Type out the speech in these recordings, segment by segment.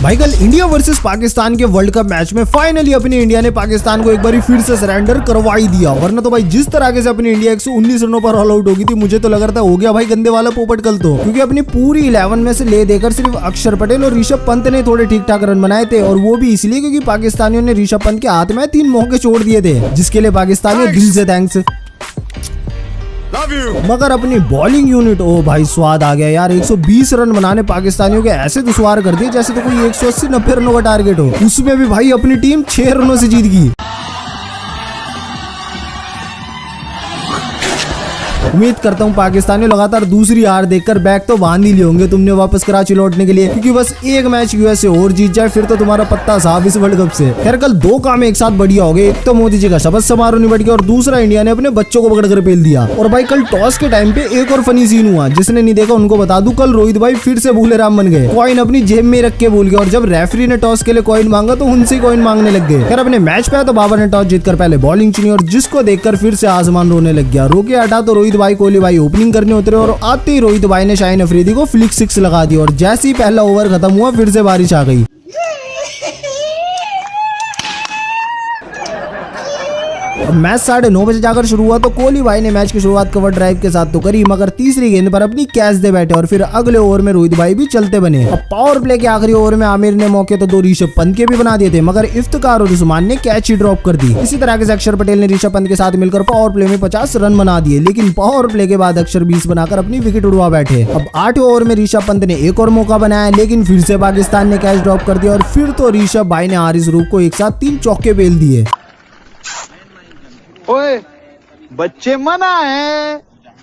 भाई कल India versus Pakistan के वर्ल्ड कप मैच में फाइनली अपनी इंडिया ने पाकिस्तान को एक बार फिर से सरेंडर करवा ही दिया। वरना तो भाई जिस तरह से अपनी इंडिया 119 रनों पर ऑल आउट होगी थी, मुझे तो लग रहा था हो गया भाई गंदे वाला पोपट कल तो, क्योंकि अपनी पूरी 11 में से ले देकर सिर्फ अक्षर पटेल और ऋषभ पंत ने थोड़े ठीक ठाक रन बनाए थे, और वो भी इसलिए क्योंकि पाकिस्तानियों ने ऋषभ पंत के हाथ में 3 मौके छोड़ दिए थे, जिसके लिए पाकिस्तानियों दिल से थैंक्स। मगर अपनी बॉलिंग यूनिट, ओ भाई स्वाद आ गया यार। 120 रन बनाने पाकिस्तानियों के ऐसे दुश्वार कर दिए जैसे तो कोई 180-90 रनों का टारगेट हो। उसमें भी भाई अपनी टीम 6 रनों से जीत गई। उम्मीद करता हूँ पाकिस्तानी लगातार दूसरी हार देखकर बैग तो बांध ही लिए होंगे तुमने वापस कराची लौटने के लिए, क्योंकि बस एक मैच यूएसए और जीत जाए फिर तो तुम्हारा पत्ता साफ इस वर्ल्ड कप से। खैर कल 2 काम एक साथ बढ़िया हो गए। एक तो मोदी जी का शपथ समारोह निपट गया और दूसरा इंडिया ने अपने बच्चों को पकड़कर पेल दिया। और भाई कल टॉस के टाइम पे एक और फनी सीन हुआ, जिसने नहीं देखा उनको बता दूं, कल रोहित भाई फिर से भूले राम बन गए। कॉइन अपनी जेब में रख के भूल गए और जब रेफरी ने टॉस के लिए कॉइन मांगा तो उनसे कॉइन मांगने लग गए। खैर अपने मैच पे तो बाबर ने टॉस जीतकर पहले बॉलिंग चुनी और जिसको देखकर फिर से आसमान रोने लग गया। रोके हटा तो रोहित भाई कोहली भाई ओपनिंग करने उतरे और आते ही रोहित भाई ने शाहीन अफरीदी को फ्लिक 6 लगा दी और जैसे ही पहला ओवर खत्म हुआ फिर से बारिश आ गई। मैच 9:30 बजे जाकर शुरू हुआ तो कोहली भाई ने मैच की शुरुआत कवर ड्राइव के साथ तो करी, मगर तीसरी गेंद पर अपनी कैच दे बैठे और फिर अगले ओवर में रोहित भाई भी चलते बने। अब पावर प्ले के आखिरी ओवर में आमिर ने मौके तो 2 ऋषभ पंत के भी बना दिए थे, मगर इफ्तिकार और उस्मान ने कैच ही ड्रॉप कर दी। इसी तरह से अक्षर पटेल ने ऋषभ पंत के साथ मिलकर पावर प्ले में 50 रन बना दिए, लेकिन पावर प्ले के बाद अक्षर 20 बनाकर अपनी विकेट उड़वा बैठे। अब 8वें ओवर में ऋषभ पंत ने एक और मौका बनाया, लेकिन फिर से पाकिस्तान ने कैच ड्रॉप कर दिया और फिर तो ऋषभ भाई ने हारिस रूफ को एक साथ 3 चौके बेल दिए। ओए बच्चे मना है।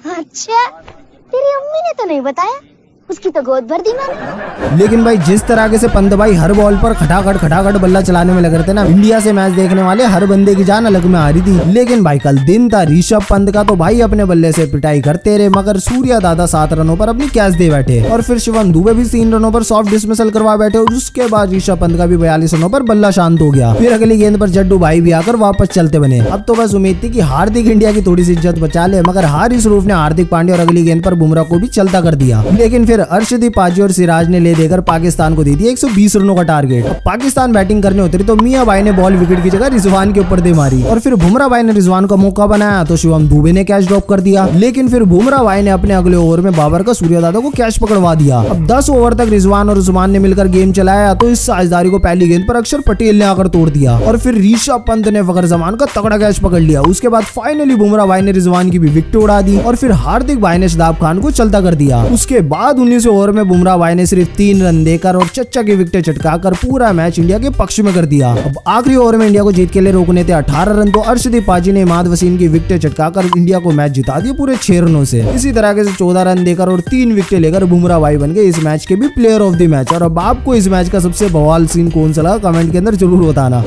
अच्छा तेरी अम्मी ने तो नहीं बताया, उसकी तो गोद भर दी मैंने। लेकिन भाई जिस तरह से पंत भाई हर बॉल पर खटाखट बल्ला चलाने में लग रहे थे ना, इंडिया से मैच देखने वाले हर बंदे की जान अलग में आ रही थी। लेकिन भाई कल दिन था ऋषभ पंत का, तो भाई अपने बल्ले से पिटाई करते रहे, मगर सूर्या दादा 7 रनों पर अपनी कैच दे बैठे और फिर शिवम दुबे भी 3 रनों पर सॉफ्ट डिसमिसल करवा बैठे और उसके बाद ऋषभ पंत का भी 42 रनों पर बल्ला शांत हो गया। फिर अगली गेंद पर जड्डू भाई भी आकर वापस चलते बने। अब तो बस उम्मीद थी कि हार्दिक इंडिया की थोड़ी सी इज्जत बचा ले, मगर हारिस रूफ ने हार्दिक पांड्या और अगली गेंद पर बुमराह को भी चलता कर दिया। लेकिन फिर अर्शदीप और सिराज ने ले देकर पाकिस्तान को दे दिया 120 रनों का टारगेट। अब पाकिस्तान बैटिंग करने उतरी तो मियां भाई ने बॉल विकेट की जगह रिजवान के ऊपर दे मारी और फिर बुमराह भाई ने रिजवान का मौका बनाया तो शिवम दुबे ने कैच ड्रॉप कर दिया। लेकिन फिर बुमराह भाई ने अपने अगले ओवर में बाबर का सूर्या दादा को कैच पकड़वा दिया। अब 10 ओवर तक रिजवान और उस्मान ने मिलकर गेम चलाया तो इस साझेदारी को पहली गेंद पर अक्षर पटेल ने आकर तोड़ दिया और फिर ऋषभ पंत ने फखर जमान का तगड़ा कैच पकड़ लिया। उसके बाद फाइनली बुमराह भाई ने रिजवान की भी विकेट उड़ा दी और फिर हार्दिक भाई ने शादाब खान को चलता कर दिया। उसके बाद 19वें ओवर में बुमराह भाई ने सिर्फ 3 रन देकर और चच्चा की विकेट चटकाकर पूरा मैच इंडिया के पक्ष में कर दिया। अब आखिरी ओवर में इंडिया को जीत के लिए रोकने थे 18 रन, तो अर्शदीप पाजी ने इमाद वसीम की विकेट चटकाकर इंडिया को मैच जिता दिया पूरे 6 रनों से। इसी तरह से 14 रन देकर और 3 विकेट लेकर बुमराह भाई बन गए इस मैच के भी प्लेयर ऑफ द मैच। और अब आपको इस मैच का सबसे बवाल सीन कौन सा लगा कमेंट के अंदर जरूर बताना।